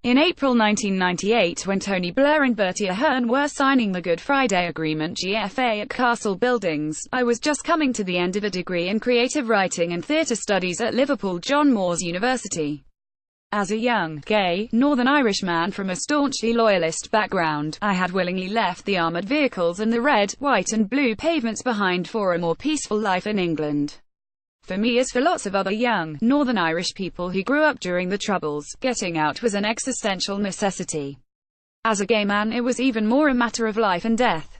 In April 1998, when Tony Blair and Bertie Ahern were signing the Good Friday Agreement (GFA) at Castle Buildings, I was just coming to the end of a degree in creative writing and theatre studies at Liverpool John Moores University. As a young, gay, Northern Irish man from a staunchly loyalist background, I had willingly left the armoured vehicles and the red, white and blue pavements behind for a more peaceful life in England. For me, as for lots of other young, Northern Irish people who grew up during the Troubles, getting out was an existential necessity. As a gay man, it was even more a matter of life and death.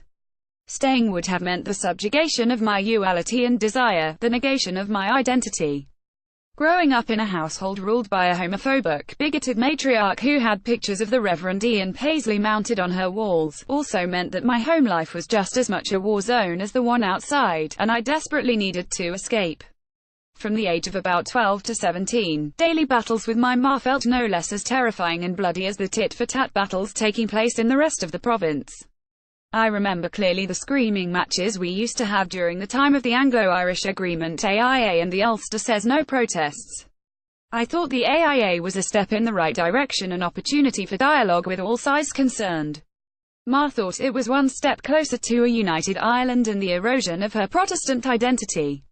Staying would have meant the subjugation of my duality and desire, the negation of my identity. Growing up in a household ruled by a homophobic, bigoted matriarch who had pictures of the Reverend Ian Paisley mounted on her walls, also meant that my home life was just as much a war zone as the one outside, and I desperately needed to escape. From the age of about 12 to 17, daily battles with my ma felt no less as terrifying and bloody as the tit-for-tat battles taking place in the rest of the province. I remember clearly the screaming matches we used to have during the time of the Anglo-Irish Agreement (AIA) and the Ulster Says No protests. I thought the AIA was a step in the right direction, an opportunity for dialogue with all sides concerned. Ma thought it was one step closer to a united Ireland and the erosion of her Protestant identity.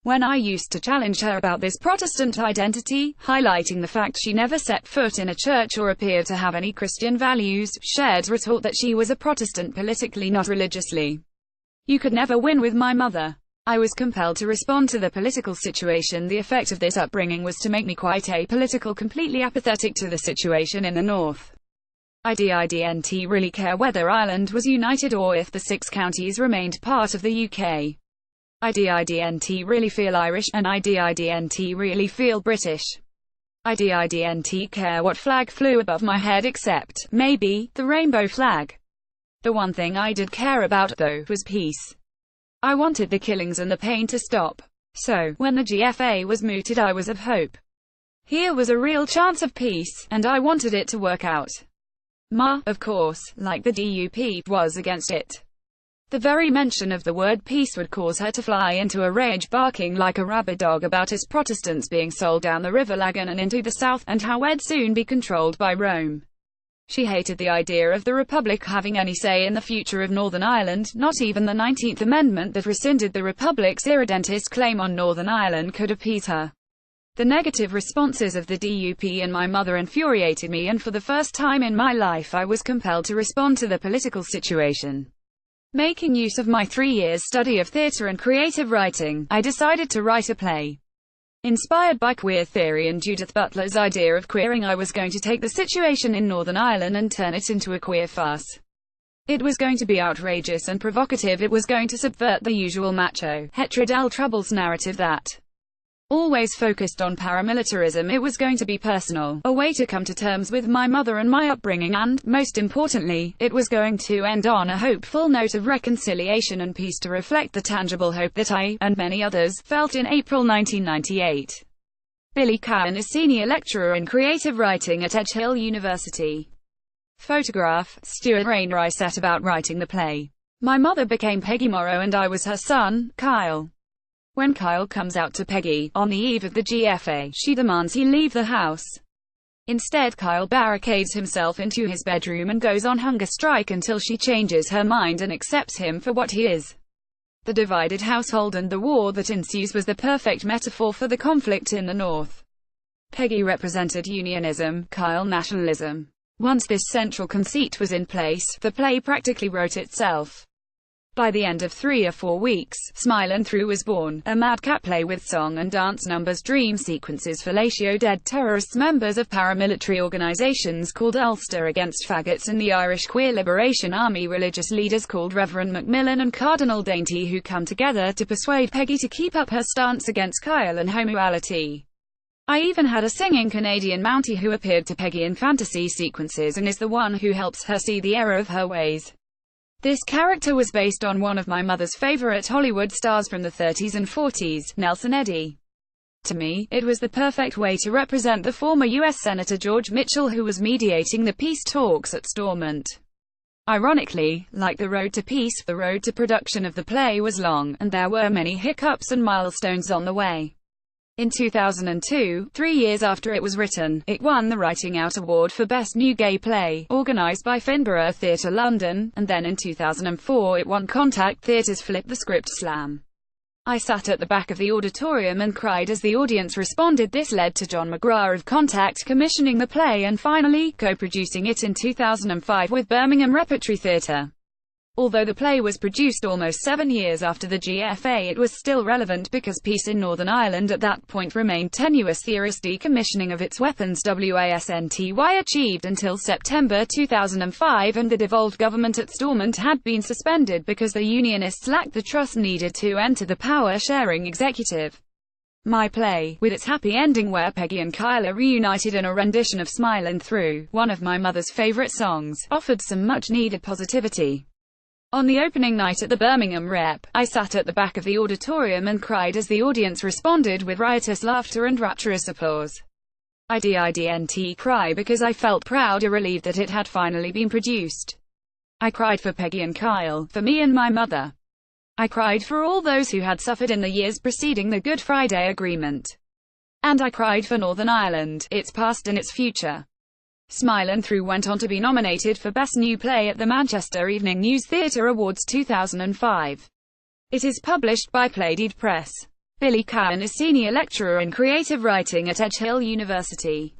When I used to challenge her about this Protestant identity, highlighting the fact she never set foot in a church or appeared to have any Christian values, she'd retort that she was a Protestant politically, not religiously. You could never win with my mother. I was compelled to respond to the political situation. The effect of this upbringing was to make me quite apolitical, completely apathetic to the situation in the north. I didn't really care whether Ireland was united or if the 6 counties remained part of the UK. I didn't really feel Irish, and I didn't really feel British. I didn't care what flag flew above my head except, maybe, the rainbow flag. The one thing I did care about, though, was peace. I wanted the killings and the pain to stop. So, when the GFA was mooted, I was of hope. Here was a real chance of peace, and I wanted it to work out. Ma, of course, like the DUP, was against it. The very mention of the word peace would cause her to fly into a rage, barking like a rabid dog about us Protestants being sold down the River Lagan and into the south, and how we'd soon be controlled by Rome. She hated the idea of the Republic having any say in the future of Northern Ireland. Not even the 19th Amendment that rescinded the Republic's irredentist claim on Northern Ireland could appease her. The negative responses of the DUP and my mother infuriated me, and for the first time in my life I was compelled to respond to the political situation. Making use of my 3 years' study of theatre and creative writing, I decided to write a play. Inspired by queer theory and Judith Butler's idea of queering, I was going to take the situation in Northern Ireland and turn it into a queer farce. It was going to be outrageous and provocative. It was going to subvert the usual macho, hetero Troubles narrative that always focused on paramilitarism. It was going to be personal, a way to come to terms with my mother and my upbringing, and, most importantly, it was going to end on a hopeful note of reconciliation and peace to reflect the tangible hope that I, and many others, felt in April 1998. Billy Cowan is senior lecturer in creative writing at Edge Hill University. Photograph, Stuart Rainry set about writing the play. My mother became Peggy Morrow and I was her son, Kyle. When Kyle comes out to Peggy, on the eve of the GFA, she demands he leave the house. Instead, Kyle barricades himself into his bedroom and goes on hunger strike until she changes her mind and accepts him for what he is. The divided household and the war that ensues was the perfect metaphor for the conflict in the North. Peggy represented unionism, Kyle nationalism. Once this central conceit was in place, the play practically wrote itself. By the end of 3 or 4 weeks, Smilin' Through was born, a madcap play with song and dance numbers, dream sequences, fellatio, dead terrorists, members of paramilitary organizations called Ulster Against Faggots, and the Irish Queer Liberation Army, religious leaders called Reverend Macmillan and Cardinal Dainty, who come together to persuade Peggy to keep up her stance against Kyle and homoality. I even had a singing Canadian Mountie who appeared to Peggy in fantasy sequences and is the one who helps her see the error of her ways. This character was based on one of my mother's favorite Hollywood stars from the 30s and 40s, Nelson Eddy. To me, it was the perfect way to represent the former U.S. Senator George Mitchell, who was mediating the peace talks at Stormont. Ironically, like the road to peace, the road to production of the play was long, and there were many hiccups and milestones on the way. In 2002, 3 years after it was written, it won the Writing Out Award for Best New Gay Play, organised by Finborough Theatre London, and then in 2004 it won Contact Theatre's Flip the Script Slam. I sat at the back of the auditorium and cried as the audience responded. This led to John McGrath of Contact commissioning the play and finally, co-producing it in 2005 with Birmingham Repertory Theatre. Although the play was produced almost 7 years after the GFA, it was still relevant because peace in Northern Ireland at that point remained tenuous. The Irish decommissioning of its weapons wasn't achieved until September 2005, and the devolved government at Stormont had been suspended because the Unionists lacked the trust needed to enter the power-sharing executive. My play, with its happy ending where Peggy and Kyle are reunited in a rendition of Smilin' Through, one of my mother's favourite songs, offered some much-needed positivity. On the opening night at the Birmingham Rep, I sat at the back of the auditorium and cried as the audience responded with riotous laughter and rapturous applause. I didn't cry because I felt proud or relieved that it had finally been produced. I cried for Peggy and Kyle, for me and my mother. I cried for all those who had suffered in the years preceding the Good Friday Agreement. And I cried for Northern Ireland, its past and its future. Smilin' Through went on to be nominated for Best New Play at the Manchester Evening News Theatre Awards 2005. It is published by Playdead Press. Billy Cowan is Senior Lecturer in Creative Writing at Edge Hill University.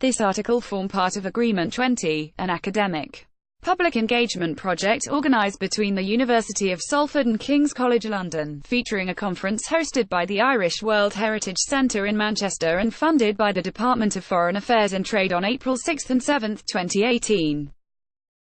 This article formed part of Agreement 20, an academic public engagement project organised between the University of Salford and King's College London, featuring a conference hosted by the Irish World Heritage Centre in Manchester and funded by the Department of Foreign Affairs and Trade on April 6 and 7, 2018.